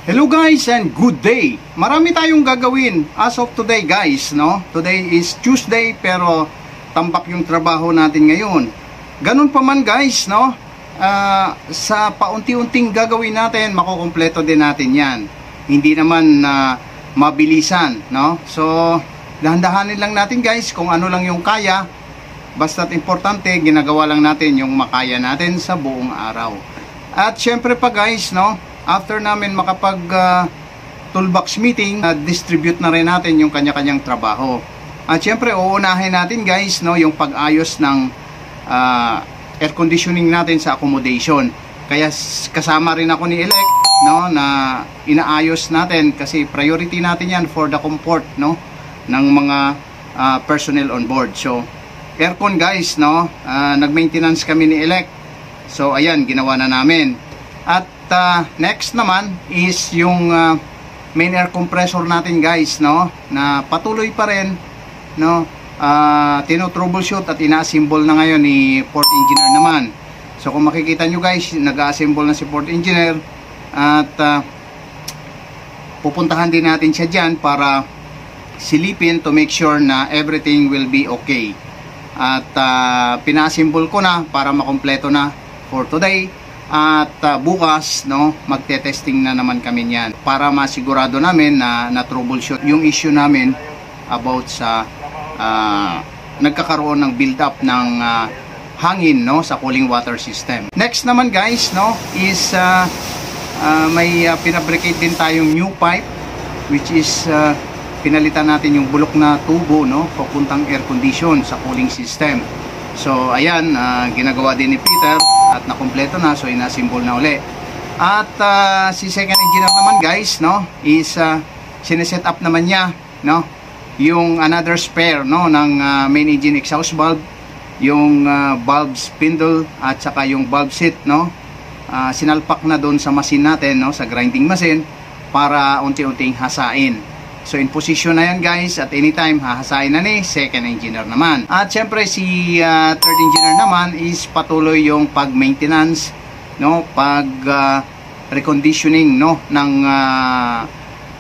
Hello guys and good day. Marami tayong gagawin as of today guys, no? Today is Tuesday pero tambak yung trabaho natin ngayon. Ganun pa man guys, no? Sa paunti-unting gagawin natin, makukumpleto din natin 'yan. Hindi naman mabilisan, no? So, dahan-dahanin lang natin guys kung ano lang yung kaya. Basta't importante, ginagawa lang natin yung makaya natin sa buong araw. At syempre pa guys, no? After namin makapag toolbox meeting, distribute na rin natin yung kanya-kanyang trabaho. At syempre, uunahin natin guys, no, yung pag-ayos ng air conditioning natin sa accommodation. Kaya kasama rin ako ni Elec, no, na inaayos natin kasi priority natin yan for the comfort, no, ng mga personnel on board. So, aircon guys, no, nag-maintenance kami ni Elec. So, ayan, ginawa na namin. At next naman is yung main air compressor natin guys, no, na patuloy pa rin, no, tino-troubleshoot at ina-assemble na ngayon ni port engineer naman. So kung makikita nyo guys, nag-assemble na si port engineer at pupuntahan din natin siya dyan para silipin to make sure na everything will be okay. At pina-assemble ko na para makompleto na for today. At bukas, no, magte-testing na naman kami niyan para masigurado namin na troubleshoot yung issue namin about sa nagkakaroon ng build up ng hangin, no, sa cooling water system. Next naman guys, no, is may pinabricate din tayong new pipe which is pinalitan natin yung bulok na tubo, no, papuntang air condition sa cooling system. So ayan, ginagawa din ni Peter at nakumpleto na, so inasimbol na uli. At si second engineer naman guys, no, is sineset up naman niya, no, yung another spare, no, ng main engine exhaust valve, yung valve spindle at saka yung valve seat, no, sinalpak na doon sa machine natin, no, sa grinding machine para unti-unting hasain. So in position na yan guys, at anytime hahasain na ni second engineer naman. At syempre si third engineer naman is patuloy yung pag-maintenance, no, pag reconditioning, no, ng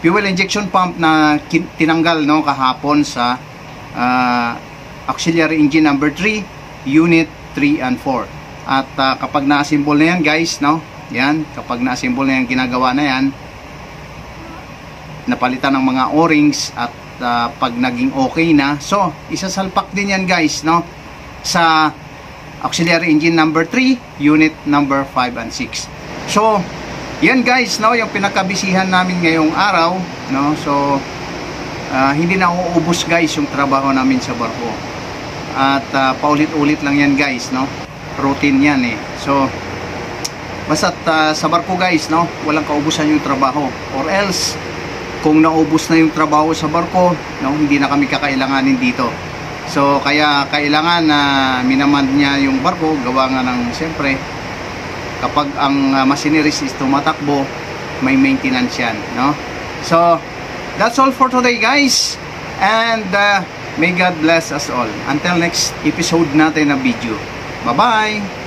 fuel injection pump na tinanggal, no, kahapon sa auxiliary engine number 3, unit 3 and 4. At kapag na-assemble na yan guys, no, yan, kapag na-assemble na yan, ginagawa na yan, napalitan ng mga o-rings at pag naging okay na, so isasalpak din yan guys, no, sa auxiliary engine number 3, unit number 5 and 6. So yan guys, no, yung pinakabisihan namin ngayong araw, no. So hindi na uubos guys yung trabaho namin sa barko at paulit-ulit lang yan guys, no, routine yan eh. So basta't sa barko guys, no, walang kaubusan yung trabaho, or else kung naubos na yung trabaho sa barko, no, hindi na kami kakailanganin dito. So kaya kailangan na minaman niya yung barko, gawa nga ng siyempre kapag ang machineries is tumatakbo, may maintenance yan, no. So that's all for today guys, and may God bless us all until next episode natin na video. Bye bye.